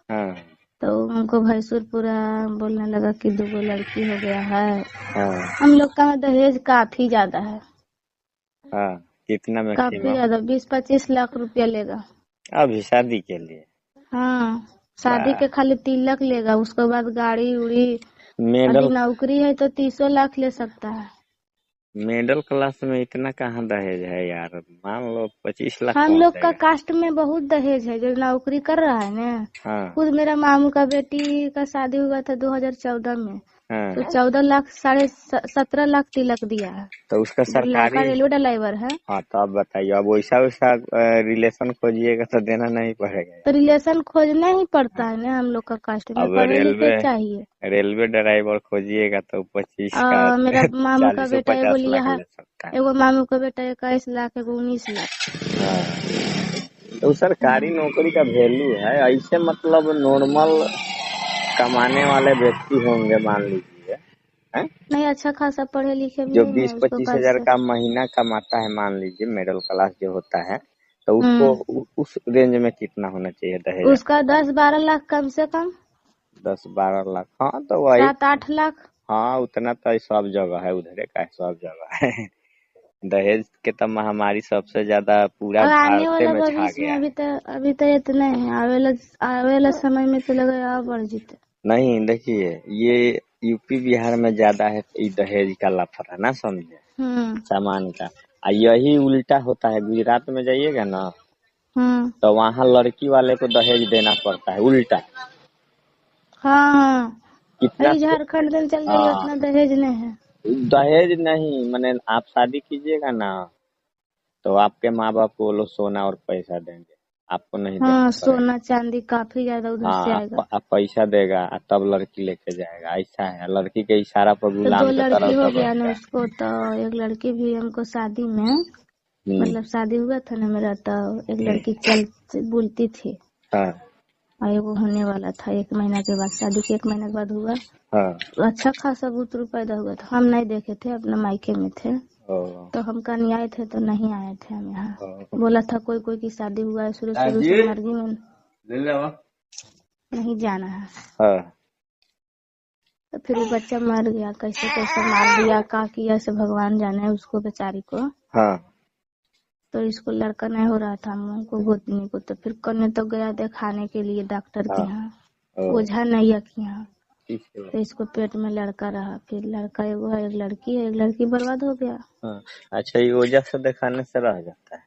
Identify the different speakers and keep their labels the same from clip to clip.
Speaker 1: हाँ
Speaker 2: तो हमको भैंसुर पूरा बोलने लगा कि 2 लड़की हो गया है।
Speaker 1: हाँ
Speaker 2: हम लोग का दहेज काफी ज्यादा है,
Speaker 1: हाँ। कितना
Speaker 2: काफी
Speaker 1: मैक्सिमम?
Speaker 2: ज्यादा 20-25 लाख रुपया लेगा।
Speaker 1: अभी शादी के लिए?
Speaker 2: हाँ, शादी
Speaker 1: वाह।
Speaker 2: के खाली तिलक लेगा, उसके बाद गाड़ी उड़ी।
Speaker 1: मिडिल
Speaker 2: अभी नौकरी है तो 30 लाख ले सकता है।
Speaker 1: मिडिल क्लास में इतना कहाँ दहेज है यार, मान लो 25 लाख
Speaker 2: हम लोग का
Speaker 1: पहुंचेगा।
Speaker 2: कास्ट में बहुत दहेज है, जो नौकरी कर रहा है ना।
Speaker 1: हाँ
Speaker 2: खुद मेरा मामू का बेटी का शादी हुआ था 2014 में, तो
Speaker 1: हाँ।
Speaker 2: 14 लाख 17.5 लाख तिलक दिया है।
Speaker 1: तो उसका
Speaker 2: लड़का
Speaker 1: सरकारी।
Speaker 2: रेलवे ड्राइवर है।
Speaker 1: हाँ तो आप बताइए, अब वैसा वैसा रिलेशन खोजिएगा तो देना नहीं पड़ेगा
Speaker 2: तो
Speaker 1: यार।
Speaker 2: रिलेशन खोजना ही पड़ता
Speaker 1: हाँ।
Speaker 2: है ना, हम लोग का कास्ट में
Speaker 1: अब
Speaker 2: पढ़े लिखे
Speaker 1: रेलवे
Speaker 2: चाहिए।
Speaker 1: रेलवे ड्राइवर खोजिएगा तो 25 का
Speaker 2: मेरा मामू का
Speaker 1: 40
Speaker 2: बेटा एगो
Speaker 1: 50
Speaker 2: लिया
Speaker 1: लाख
Speaker 2: है,
Speaker 1: ले सकता है।
Speaker 2: एगो मामू का बेटा 21 लाख, एगो 19 लाख।
Speaker 1: हाँ। तो सरकारी नौकरी का वैल्यू है ऐसे, मतलब नॉर्मल कमाने वाले व्यक्ति होंगे मान लीजिए, हैं?
Speaker 2: नहीं, अच्छा खासा पढ़े लिखे भी
Speaker 1: जो
Speaker 2: नहीं
Speaker 1: बीस
Speaker 2: है उसको
Speaker 1: पच्चीस
Speaker 2: पास
Speaker 1: हजार
Speaker 2: से।
Speaker 1: का महीना कमाता है मान लीजिए, मिडिल क्लास जो होता है, तो उसको
Speaker 2: हम्म
Speaker 1: उस रेंज में कितना होना चाहिए दहेज
Speaker 2: उसका
Speaker 1: आपके हिसाब
Speaker 2: 10-12 लाख कम से कम।
Speaker 1: से? 10-12 लाख, हाँ तो वही।
Speaker 2: 7-8 लाख।
Speaker 1: हाँ उतना तो सब जगह है, उधरे का है, सब जगह है। दहेज के तो महामारी सबसे ज्यादा पूरा
Speaker 2: और आने
Speaker 1: भारत
Speaker 2: वाला
Speaker 1: में छा
Speaker 2: भविष्य में
Speaker 1: गया है।
Speaker 2: अभी तो इतना है, आवेला समय में तो लगा और बढ़ जीते।
Speaker 1: नहीं देखिए, ये यूपी बिहार में ज्यादा है ई दहेज का लफड़ा, ना समझे,
Speaker 2: हम्म
Speaker 1: सामान का। यही उल्टा होता है, गुजरात में जाइएगा ना,
Speaker 2: हम्म।
Speaker 1: तो वहाँ लड़की वाले को दहेज देना पड़ता है उल्टा।
Speaker 2: हाँ हाँ,
Speaker 1: कितना
Speaker 2: अरे झारखंड में चल जाइए,
Speaker 1: हाँ,
Speaker 2: उतना दहेज नहीं है।
Speaker 1: दहेज नहीं, मैंने आप शादी कीजिएगा ना, तो आपके माँ बाप को वो लोग सोना और पैसा देंगे, आपको नहीं देना
Speaker 2: हाँ,
Speaker 1: पड़ेगा।
Speaker 2: सोना चांदी काफी ज्यादा उधर से
Speaker 1: हाँ
Speaker 2: आएगा।
Speaker 1: आप पैसा देगा तब लड़की लेके जाएगा, ऐसा है, लड़की के इशारा पर
Speaker 2: तो 2
Speaker 1: गुलाम के
Speaker 2: लड़की
Speaker 1: तरह
Speaker 2: हो
Speaker 1: सब
Speaker 2: गया ना
Speaker 1: रहता है।
Speaker 2: उसको, तो एक लड़की भी हमको शादी में,
Speaker 1: हम्म
Speaker 2: मतलब शादी हुआ था ना मेरा, तो एक
Speaker 1: हम्म।
Speaker 2: लड़की बोलती थी।
Speaker 1: हाँ
Speaker 2: और एगो होने वाला था 1 महीना के बाद, शादी के 1 महीना के बाद हुआ।
Speaker 1: हाँ।
Speaker 2: तो अच्छा खासा बुतरू पैदा हुआ था, हम नहीं देखे थे, अपने मायके में थे।
Speaker 1: ओ,
Speaker 2: तो हम कहीं आए थे तो नहीं आए थे हम यहाँ।
Speaker 1: ओ।
Speaker 2: बोला था कोई कोई की शादी हुआ है, शुरू शुरू
Speaker 1: दादी
Speaker 2: से मर्जी में
Speaker 1: ले ले आओ।
Speaker 2: नहीं जाना है।
Speaker 1: हाँ
Speaker 2: तो फिर वो बच्चा मर गया, कैसे कैसे मार दिया, का किया से भगवान जाने उसको बेचारी को।
Speaker 1: हाँ।
Speaker 2: तो इसको लड़का नहीं हो रहा था, हमको गोतनी को, तो फिर करने तो गया दिखाने के लिए डॉक्टर के
Speaker 1: हाँ।
Speaker 2: यहाँ,
Speaker 1: ओ,
Speaker 2: ओझा नैया के यहाँ।
Speaker 1: ठीक है।
Speaker 2: तो इसको पेट में लड़का रहा, फिर लड़का एगो है, एक लड़की है, एक लड़की बर्बाद हो गया।
Speaker 1: हाँ। अच्छा, ये वजह से दिखाने से रह जाता है?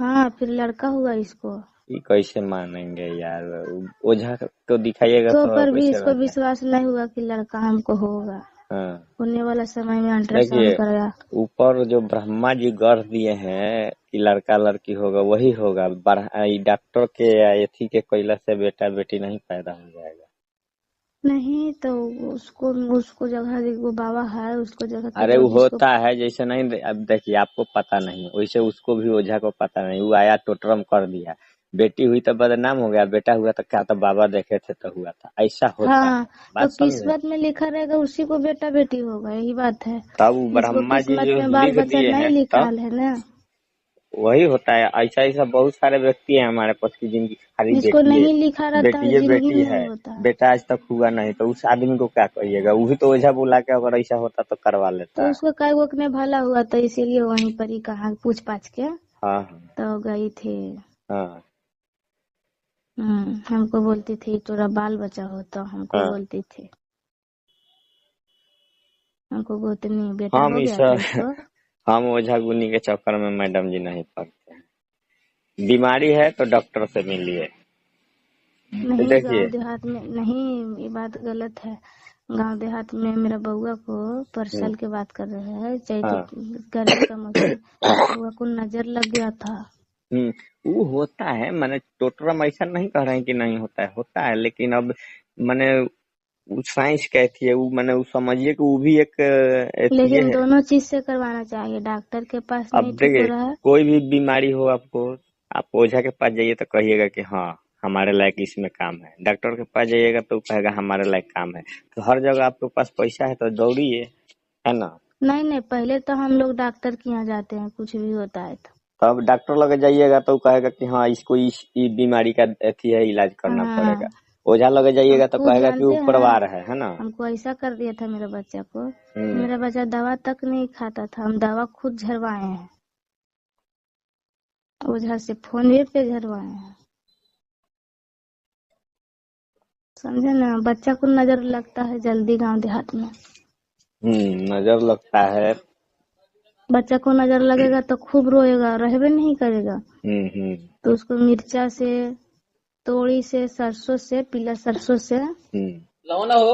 Speaker 2: हाँ, फिर लड़का हुआ इसको।
Speaker 1: ये कैसे मानेंगे यार, ओझा को दिखाइएगा
Speaker 2: तो
Speaker 1: तो
Speaker 2: पर भी
Speaker 1: कैसे
Speaker 2: इसको
Speaker 1: रहता है?
Speaker 2: विश्वास नहीं हुआ कि लड़का हमको होगा।
Speaker 1: हाँ।
Speaker 2: होने वाला समय में
Speaker 1: देखिए,
Speaker 2: अल्ट्रासाउंड कराया।
Speaker 1: ऊपर जो ब्रह्मा जी गढ़ दिए हैं कि लड़का लड़की होगा वही होगा, ये डॉक्टर के या एथी के कैला से बेटा बेटी नहीं पैदा हो जाएगा।
Speaker 2: नहीं तो उसको उसको जगह वो बाबा है, उसको जगह के
Speaker 1: अरे
Speaker 2: तो
Speaker 1: वो
Speaker 2: जिसको।
Speaker 1: होता है, जैसे नहीं अब देखिए, आपको पता नहीं वैसे उसको भी ओझा को पता नहीं, वो आया टोटरम कर दिया, बेटी हुई तो बदनाम हो गया, बेटा हुआ तो क्या, तो बाबा देखे थे तो हुआ था, ऐसा होता
Speaker 2: हाँ,
Speaker 1: है,
Speaker 2: तो
Speaker 1: बात समझे।
Speaker 2: किस्मत में लिखा रहेगा उसी को बेटा बेटी होगा, यही बात है।
Speaker 1: तब वो
Speaker 2: जिसको
Speaker 1: ब्रह्मा जी
Speaker 2: किस्मत
Speaker 1: जो
Speaker 2: में बाल
Speaker 1: लिख
Speaker 2: बच्चा
Speaker 1: दिए
Speaker 2: नहीं
Speaker 1: हैं
Speaker 2: लिखा
Speaker 1: तब
Speaker 2: है ना,
Speaker 1: वही होता है। ऐसा ऐसा बहुत सारे व्यक्ति हैं हमारे पास की जिनकी खाली
Speaker 2: जिसको
Speaker 1: बेटी
Speaker 2: नहीं लिखा रहता है
Speaker 1: बेटिए
Speaker 2: जिंदगी
Speaker 1: बेटी
Speaker 2: में
Speaker 1: है,
Speaker 2: नहीं होता है।
Speaker 1: बेटा आज तक हुआ नहीं, तो उस आदमी को क्या कहिएगा, वही तो ओझा बुला के अगर ऐसा होता तो करवा
Speaker 2: तो
Speaker 1: लेता है।
Speaker 2: उसको कई वक्त में भला हुआ, तो इसीलिए वहीं पर ही कहा पूछ पाछ के
Speaker 1: हाँ हाँ
Speaker 2: तो गई थी।
Speaker 1: हाँ
Speaker 2: हमको बोलती थी तोरा बाल बच्चा हो, तो हमको
Speaker 1: हाँ।
Speaker 2: बोलती थी, हमको गोतनी बेटा
Speaker 1: हम
Speaker 2: हो
Speaker 1: इस
Speaker 2: गया था उसको।
Speaker 1: हम ओझा गुनी के चक्कर में मैडम जी नहीं पड़ते हैं। बीमारी है तो डॉक्टर से मिलिए। तो
Speaker 2: नहीं,
Speaker 1: देखिए।
Speaker 2: गांव देहात में नहीं, ये बात गलत है। गांव देहात में मेरा बउआ को परसल के बात कर रहे हैं, चैत
Speaker 1: हाँ।
Speaker 2: गर्मी का मौसम, बउआ को नजर लग गया था।
Speaker 1: वो होता है, मैंने टोटरम ऐसा नहीं कह रहे हैं कि नहीं होता है, होता है, लेकिन अब मैंने वो साइंस कहती है, वो मैंने वो समझिए कि वो भी एक ये
Speaker 2: लेकिन
Speaker 1: है।
Speaker 2: दोनों चीज से करवाना चाहिए, डॉक्टर के पास
Speaker 1: अब
Speaker 2: नहीं ठीक हो
Speaker 1: देखिए,
Speaker 2: रहा है।
Speaker 1: कोई भी बीमारी हो आपको, आप ओझा के पास जाइए तो कहिएगा कि हाँ हमारे लायक इसमें काम है, डॉक्टर के पास जाइएगा तो कहेगा हमारे लायक काम है। तो हर जगह आपके पास पैसा है तो दौड़िए, है ना।
Speaker 2: नहीं नहीं, पहले तो हम लोग डॉक्टर के यहाँ जाते हैं, कुछ भी होता है तो।
Speaker 1: तब डॉक्टर लगे जाइएगा तो कहेगा कि हाँ इसको इस बीमारी का अथी है, इलाज करना
Speaker 2: हाँ,
Speaker 1: पड़ेगा। ओझा लगे जाइएगा तो
Speaker 2: खुद
Speaker 1: कहेगा कि
Speaker 2: जानते
Speaker 1: ऊपर
Speaker 2: हैं,
Speaker 1: वार है ना।
Speaker 2: हमको ऐसा कर दिया था मेरे बच्चा को।
Speaker 1: हम्म।
Speaker 2: मेरा बच्चा दवा तक नहीं खाता था, हम दवा खुद झरवाए हैं, ओझा से फोन पे झरवाए हैं। समझे ना, बच्चा को नजर लगता है जल्दी गांव देहात में।
Speaker 1: नजर लगता है।
Speaker 2: बच्चा को नजर लगेगा तो खूब रोएगा, रहबे नहीं करेगा।
Speaker 1: हम्म।
Speaker 2: तो उसको मिर्चा से, तोड़ी से, सरसों से, पीला सरसों से
Speaker 1: लवना हो।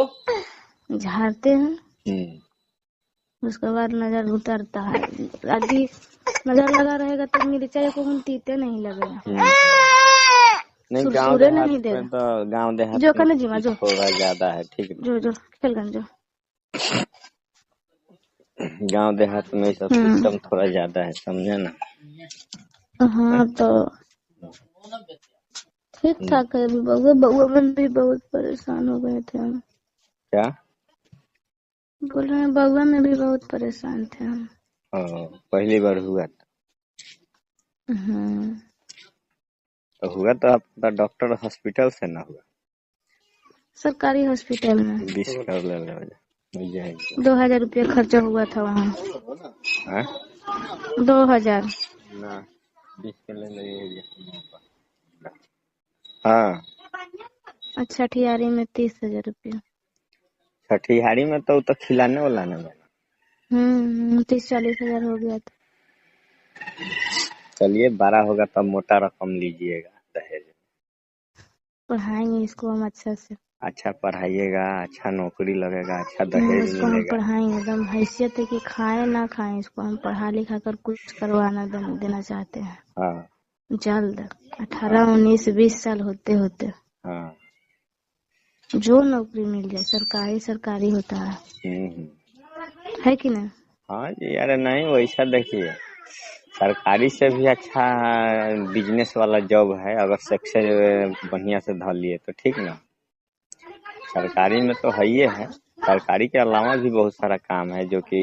Speaker 2: झाड़ते हैं।
Speaker 1: हम्म।
Speaker 2: उसके बाद नजर उतरता है। यदि नजर लगा रहेगा तो मिर्चा को तीते नहीं लगेगा,
Speaker 1: नहीं, गांव
Speaker 2: सुरसुरे
Speaker 1: देहात
Speaker 2: नहीं
Speaker 1: में
Speaker 2: देगा।
Speaker 1: तो गांव देहात
Speaker 2: जो
Speaker 1: में
Speaker 2: कने जीवा जो
Speaker 1: थोड़ा ज्यादा है, ठीक है।
Speaker 2: जो जो खेलगन जो।
Speaker 1: गांव देहात में ये सब सिस्टम थोड़ा ज्यादा है, समझे ना।
Speaker 2: हाँ तो ठीक ठाक है। अभी बउआ बउआ में भी बहुत परेशान हो गए थे हम।
Speaker 1: क्या
Speaker 2: बोल रहे हैं बउआ में भी बहुत परेशान थे हम।
Speaker 1: पहली बार हुआ
Speaker 2: हम्म,
Speaker 1: तो हुआ तो आपका डॉक्टर हॉस्पिटल से ना हुआ।
Speaker 2: सरकारी हॉस्पिटल में
Speaker 1: 20 कर ले मिल जाएगी।
Speaker 2: 2000 रुपया खर्चा हुआ था वहाँ।
Speaker 1: हाँ?
Speaker 2: 2000
Speaker 1: ना 20 के ले लीजिए। हाँ,
Speaker 2: अच्छा, ठियारी में 30,000 रुपया।
Speaker 1: छठिहारी में तो खिलाने वाला नहीं है।
Speaker 2: 30-40 हजार हो गया था।
Speaker 1: चलिए 12 होगा तब मोटा रकम लीजिएगा दहेज।
Speaker 2: पढ़ाएंगे इसको हम अच्छा से।
Speaker 1: अच्छा पढ़ाइएगा, अच्छा नौकरी लगेगा, अच्छा दहेज
Speaker 2: इसको हम
Speaker 1: मिलेगा।
Speaker 2: पढ़ाएंगे, एकदम हैसियत है कि खाए ना खाए, इसको हम पढ़ा लिखा कर कुछ करवाना देना चाहते हैं
Speaker 1: हाँ
Speaker 2: जल्द। 18, 19, 20 साल होते होते
Speaker 1: हाँ।
Speaker 2: जो नौकरी मिल जाए, सरकारी सरकारी होता है कि नहीं।
Speaker 1: हाँ जी, अरे नहीं वैसा देखिए, सरकारी से भी अच्छा बिजनेस वाला जॉब है, अगर सक्सेस बढ़िया से धर लिए तो ठीक ना। सरकारी में तो है ही है, सरकारी के अलावा भी बहुत सारा काम है जो कि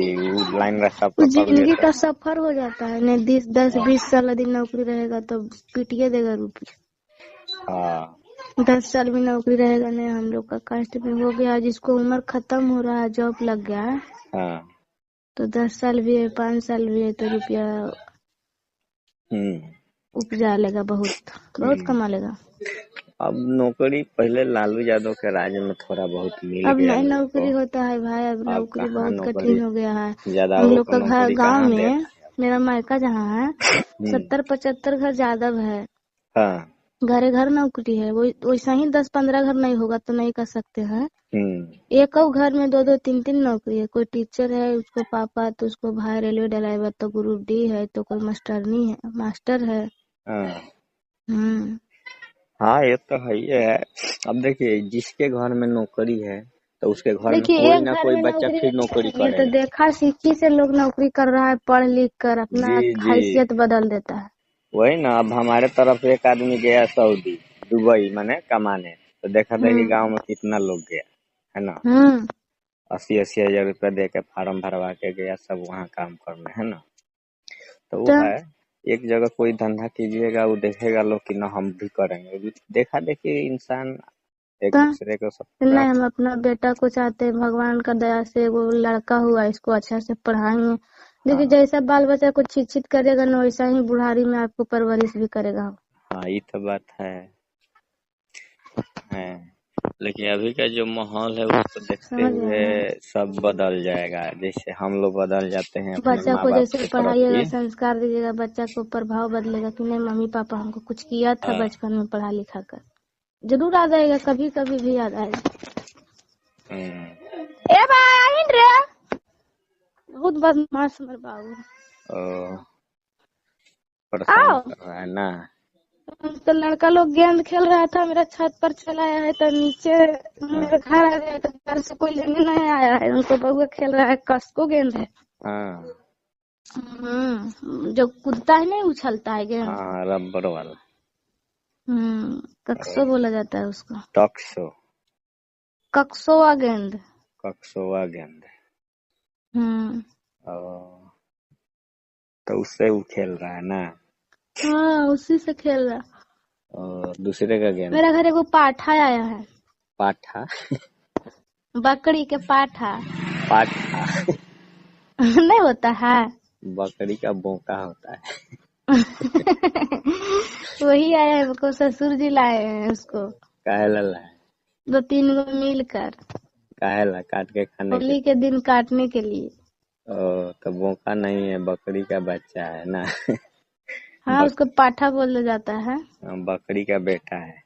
Speaker 1: लाइन रास्ता पकड़
Speaker 2: जिंदगी
Speaker 1: लेते
Speaker 2: का
Speaker 1: हैं।
Speaker 2: सफर हो जाता है नहीं। 10-20 साल यदि नौकरी रहेगा तो पीटिए देगा रुपये।
Speaker 1: हाँ
Speaker 2: 10 साल भी नौकरी रहेगा नहीं। हम लोग का कास्ट में हो गया, जिसको उम्र खत्म हो रहा है, जॉब लग गया है,
Speaker 1: हाँ।
Speaker 2: तो 10 साल भी है, 5 साल भी है, तो रुपया
Speaker 1: हम्म।
Speaker 2: उपजा लेगा, बहुत बहुत कमा लेगा।
Speaker 1: अब नौकरी पहले लालू यादव के राज में थोड़ा बहुत मिल
Speaker 2: अब
Speaker 1: गया
Speaker 2: नई
Speaker 1: लोग को।
Speaker 2: नौकरी होता है भाई, अब
Speaker 1: अब
Speaker 2: नौकरी
Speaker 1: कहाँ
Speaker 2: बहुत
Speaker 1: नौकरी,
Speaker 2: कठिन हो गया है।
Speaker 1: ज्यादा
Speaker 2: हम
Speaker 1: वो
Speaker 2: लोग
Speaker 1: को
Speaker 2: का घर
Speaker 1: नौकरी
Speaker 2: गांव
Speaker 1: कहाँ दे
Speaker 2: में,
Speaker 1: रहे हैं।
Speaker 2: मेरा मायका जहाँ है, 70-75 घर ज्यादा है।
Speaker 1: हाँ।
Speaker 2: घरे घर नौकरी है। वो वैसा ही 10-15 घर नहीं होगा तो नहीं कर सकते हैं।
Speaker 1: हम्म।
Speaker 2: एक घर में 2-2, 3-3 नौकरी है। कोई टीचर है, उसको पापा, तो उसको भाई रेलवे ड्राइवर, तो ग्रुप डी है, तो कोई मास्टरनी है, मास्टर है।
Speaker 1: हाँ
Speaker 2: हम्म,
Speaker 1: हाँ, ये तो है ही है। अब देखिए जिसके घर में नौकरी है तो उसके घर में
Speaker 2: देखिए
Speaker 1: कोई
Speaker 2: एक
Speaker 1: ना
Speaker 2: घर
Speaker 1: कोई
Speaker 2: में
Speaker 1: बच्चा
Speaker 2: नौकरी
Speaker 1: फिर नौकरी
Speaker 2: है, ये तो
Speaker 1: करेगा।
Speaker 2: देखा सीखी से लोग नौकरी कर रहा है, पढ़ लिख कर अपना
Speaker 1: जी जी।
Speaker 2: हैसियत बदल देता है।
Speaker 1: वही ना, अब हमारे तरफ एक आदमी गया सऊदी, दुबई माने कमाने, तो देखा था कि
Speaker 2: हम्म
Speaker 1: गांव में कितना लोग गया है ना।
Speaker 2: हम्म
Speaker 1: 80-80 हजार रुपया दे के फार्म भरवा के गया, सब वहाँ काम करने है ना। तो वो
Speaker 2: तो
Speaker 1: है, एक जगह कोई धंधा कीजिएगा वो देखेगा लोग कि ना हम भी करेंगे, देखा देखी इंसान एक
Speaker 2: तो
Speaker 1: दूसरे को सब
Speaker 2: नहीं,
Speaker 1: रख।
Speaker 2: हम अपना बेटा को चाहते हैं, भगवान का दया से वो लड़का हुआ, इसको अच्छा से पढ़ाएंगे। देखिए
Speaker 1: हाँ
Speaker 2: जैसा बाल बच्चा को शिक्षित करेगा ना, वैसा ही बुढ़ारी में आपको परवरिश भी करेगा।
Speaker 1: हाँ, ये तो बात है। लेकिन अभी का जो माहौल है उसको देखते
Speaker 2: समझ
Speaker 1: हुए
Speaker 2: गए ना।
Speaker 1: सब बदल जाएगा, जैसे हम लोग बदल जाते हैं अपने
Speaker 2: बच्चा
Speaker 1: माँ
Speaker 2: को
Speaker 1: बाप
Speaker 2: जैसे
Speaker 1: के
Speaker 2: पढ़ाइएगा,
Speaker 1: प्रति।
Speaker 2: संस्कार दीजिएगा, बच्चा को प्रभाव बदलेगा कि नहीं, मम्मी पापा हमको कुछ किया था
Speaker 1: हाँ।
Speaker 2: बचपन में पढ़ा लिखा कर। जरूर याद आएगा, कभी कभी भी याद आएगा।
Speaker 1: हम्म।
Speaker 2: ए भाई रे, बहुत बदमाश मर बाबू।
Speaker 1: ओ, परेशान
Speaker 2: आओ,
Speaker 1: कर रहा है ना।
Speaker 2: तो लड़का लोग गेंद खेल रहा था, मेरा छत पर चला आया है, तो नीचे
Speaker 1: हाँ
Speaker 2: मेरे घर आ गया, तो घर से कोई लेने नहीं आया है। उनको बउआ खेल रहा है, कसको गेंद है।
Speaker 1: हाँ
Speaker 2: जो कूदता है नहीं, उछलता है गेंद।
Speaker 1: हाँ, रबर वाला।
Speaker 2: कक्सो बोला जाता है उसको,
Speaker 1: टॉक्सो।
Speaker 2: कक्सोवा गेंद।
Speaker 1: कक्सोवा गेंद।
Speaker 2: हम्म
Speaker 1: ओ, तो उससे वो खेल रहा है ना।
Speaker 2: हाँ, उसी से खेल रहा।
Speaker 1: और दूसरे का गेंद
Speaker 2: मेरा
Speaker 1: है।
Speaker 2: घर एगो पाठा आया है।
Speaker 1: पाठा
Speaker 2: बकरी के पाठा
Speaker 1: पाठा
Speaker 2: नहीं होता है।
Speaker 1: बकरी का बोका होता है।
Speaker 2: वही आया है, हमको ससुर जी लाए हैं उसको,
Speaker 1: काहे ला है?
Speaker 2: 2-3 गो मिलकर
Speaker 1: काहे ला? काट के खाने के।
Speaker 2: होली के दिन काटने के लिए।
Speaker 1: ओ तो बोका नहीं है, बकरी का बच्चा है ना।
Speaker 2: हाँ, उसको पाठा बोला जाता है।
Speaker 1: बकरी का बेटा है।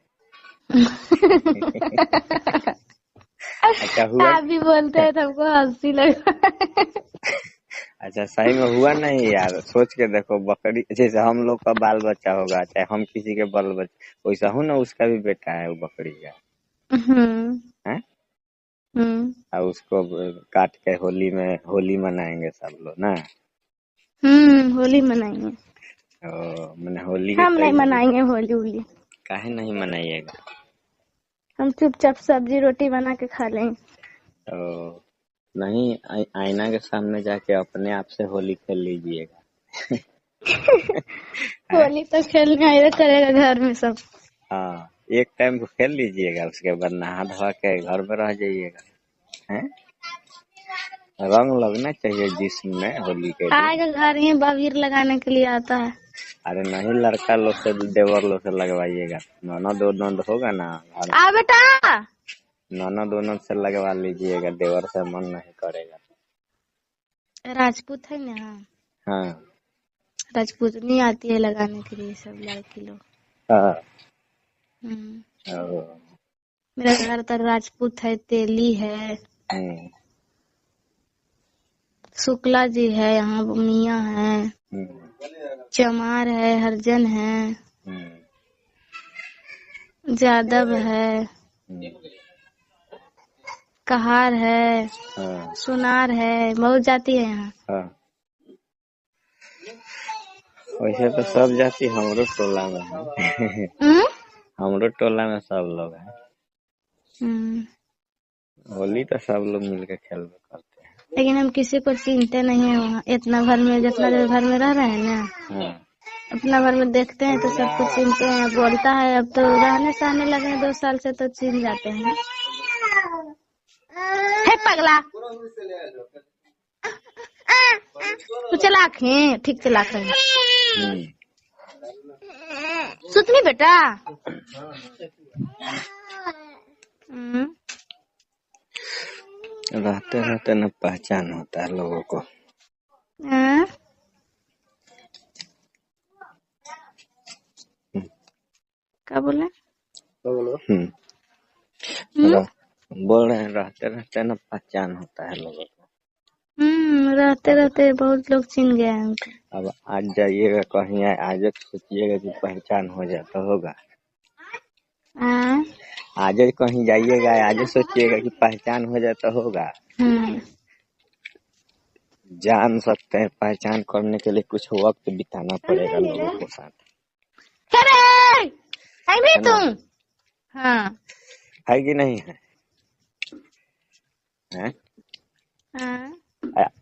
Speaker 1: अच्छा हुआ।
Speaker 2: आप भी बोलते हैं तो हमको हंसी लगा।
Speaker 1: अच्छा सही में हुआ नहीं यार, सोच के देखो, बकरी जैसे हम लोग का बाल बच्चा होगा, चाहे हम किसी के बाल बच्चा, वैसा हो ना, उसका भी बेटा है वो बकरी का
Speaker 2: हम्म
Speaker 1: है।
Speaker 2: हम्म
Speaker 1: और उसको काट के होली मनाएंगे सब लोग ना।
Speaker 2: होली मनाएंगे।
Speaker 1: मैंने होली के
Speaker 2: हम नहीं
Speaker 1: तैयारी।
Speaker 2: मनाएंगे होली उली।
Speaker 1: काहे नहीं मनाइएगा?
Speaker 2: हम चुपचाप सब्जी रोटी बना के खा लेंगे।
Speaker 1: तो नहीं, आईना के सामने जाके अपने आप से होली खेल लीजिएगा। हैं?
Speaker 2: होली तो खेलने आए करेगा घर में सब।
Speaker 1: हाँ, एक टाइम को खेल लीजिएगा, उसके बाद नहा धोआ के घर में रह जाइएगा। हैं? रंग लगना चाहिए जिस्म में होली के दिन।
Speaker 2: आएगा घर ही बबीर लगाने के लिए आता है।
Speaker 1: अरे नहीं, लड़का लोग से देवर लोग से लगवाइएगा। ननद होगा ना घर
Speaker 2: आ बेटा।
Speaker 1: ननद से लगवा लीजिएगा, देवर से मन नहीं करेगा।
Speaker 2: राजपूत है ना।
Speaker 1: हाँ
Speaker 2: राजपूतनी आती है लगाने के लिए सब लड़की लोग।
Speaker 1: हाँ।
Speaker 2: मेरा घर तो राजपूत है, तेली है, शुक्ला जी है, यहाँ मियाँ है, चमार है, हरजन है, जादव है, कहार है, सुनार है, बहुत जाति है यहाँ।
Speaker 1: वैसे तो सब जाति हमरो टोला में है। हमरो टोला में सब लोग हैं। होली तो सब लोग मिलकर खेलते करते हैं।
Speaker 2: लेकिन हम किसी को चिंते नहीं है वहाँ, इतना घर में, जितना देर घर में रह रहे हैं ना, अपना घर में देखते हैं तो सब कुछ चिंते हैं। बोलता है अब तो रहने सहने लगे 2 साल से तो चिन जाते हैं। है पगला, तू चलाक है, ठीक चलाक है। सुतनी बेटा।
Speaker 1: रहते रहते न पहचान होता है लोगों को।
Speaker 2: क्या बोले?
Speaker 1: बोल रहे हैं रहते रहते न पहचान होता है लोगों को।
Speaker 2: रहते रहते बहुत लोग चिन गए हैं हमको।
Speaker 1: अब आज जाइएगा कहीं, आज सोचिएगा कि पहचान हो जाता होगा। आज कहीं जाइएगा, आज सोचिएगा कि पहचान हो जाता होगा। जान सकते हैं, पहचान करने के लिए कुछ वक्त बिताना पड़ेगा लोगों के साथ।
Speaker 2: है तुम? हाँ
Speaker 1: है कि नहीं है?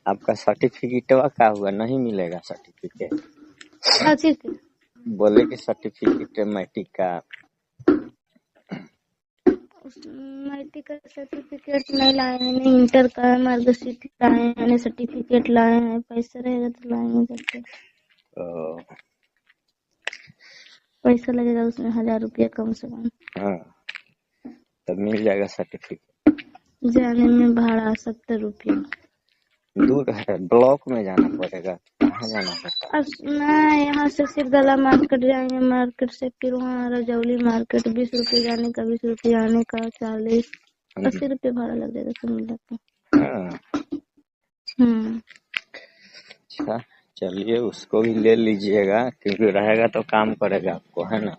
Speaker 1: आपका सर्टिफिकेट का हुआ? नहीं मिलेगा सर्टिफिकेट। बोले कि सर्टिफिकेट मैट्रिक का।
Speaker 2: मैट्रिक का सर्टिफिकेट नहीं लाए हैं, नहीं इंटर का मार्कशीट लाए हैं, नहीं सर्टिफिकेट लाए हैं। पैसा रहेगा तो लाएंगे करके। पैसा लगेगा उसमें 1000 रुपया कम से कम।
Speaker 1: हाँ, तब मिल जाएगा सर्टिफिकेट।
Speaker 2: जाने में भाड़ा 70 रुपया।
Speaker 1: दूर है, ब्लॉक में जाना पड़ेगा। कहाँ जाना पड़ता है?
Speaker 2: नहीं, यहाँ से सिरदला मार्केट जाएंगे, मार्केट से फिर वहाँ रजौली मार्केट। 20 रुपये जाने का, 20 रुपये आने का, 40 80 रुपये भाड़ा लग जाएगा सब मिला के।
Speaker 1: अच्छा चलिए, उसको भी ले लीजिएगा, क्योंकि रहेगा तो काम करेगा आपको, है ना।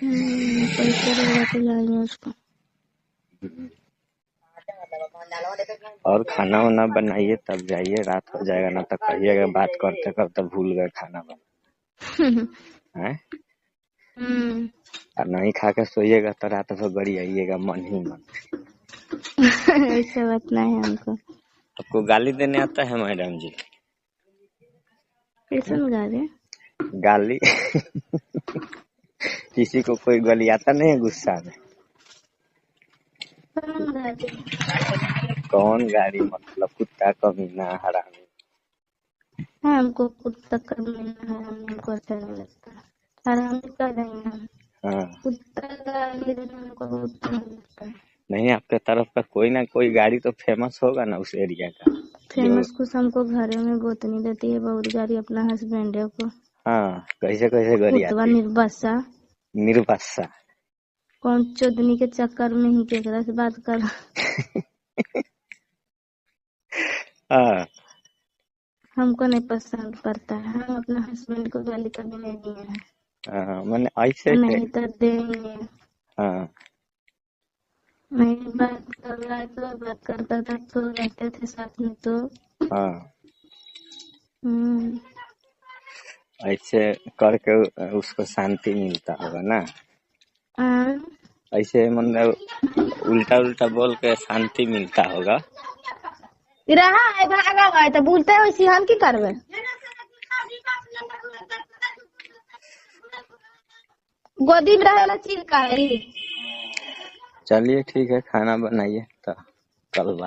Speaker 2: पैसा रहेगा तो लाएंगे उसको।
Speaker 1: और खाना वाना बनाइए तब जाइए, रात हो जाएगा ना तो कहिएगा बात करते करते भूल गए खाना बना है। और नहीं खा के सोइएगा तो रात भर गड़ी आइएगा मन ही मन।
Speaker 2: ऐसा बात नहीं है हमको।
Speaker 1: आपको गाली देने आता है मैडम जी?
Speaker 2: कैसे
Speaker 1: गाली किसी को कोई गाली आता नहीं है गुस्सा में?
Speaker 2: कौन गाड़ी?
Speaker 1: कौन गाड़ी मतलब कुत्ता कमीना हरामी।
Speaker 2: हाँ, हमको कुत्ता करना है, हमको अच्छा नहीं लगता। हरामी कर देंगे हम।
Speaker 1: हाँ
Speaker 2: कुत्ता गाली देना हमको बहुत नहीं लगता है।
Speaker 1: नहीं, आपके तरफ का कोई ना कोई गाड़ी तो फेमस होगा ना उस एरिया का जो।
Speaker 2: फेमस कुछ हमको घरों में गोतनी देती है बहुत गाड़ी, अपना हस्बैंड है को।
Speaker 1: हाँ, कैसे कैसे गाड़ी
Speaker 2: कुतवा
Speaker 1: आती है?
Speaker 2: निर्बसा।
Speaker 1: निर्बसा।
Speaker 2: कौन चोदनी के चक्कर में ही केकरा से बात कर।
Speaker 1: हाँ
Speaker 2: हमको नहीं पसंद पड़ता है, हम अपना हस्बैंड को गाली कभी नहीं दिए हैं,
Speaker 1: हाँ, मैंने ऐसे
Speaker 2: और नहीं तो देंगे।
Speaker 1: हाँ
Speaker 2: नहीं, बात कर रहा है तो बात करता था तो रहते थे साथ में तो।
Speaker 1: हाँ, ऐसे करके उसको शांति मिलता होगा ना।
Speaker 2: हाँ।
Speaker 1: ऐसे मतलब उल्टा उल्टा बोल के शांति मिलता होगा।
Speaker 2: रहा है भागा हुआ है तो बोलते हैं वैसे हम की करबे। गोदी में रहेला चीज का है।
Speaker 1: चलिए ठीक है, खाना बनाइए तो कल बात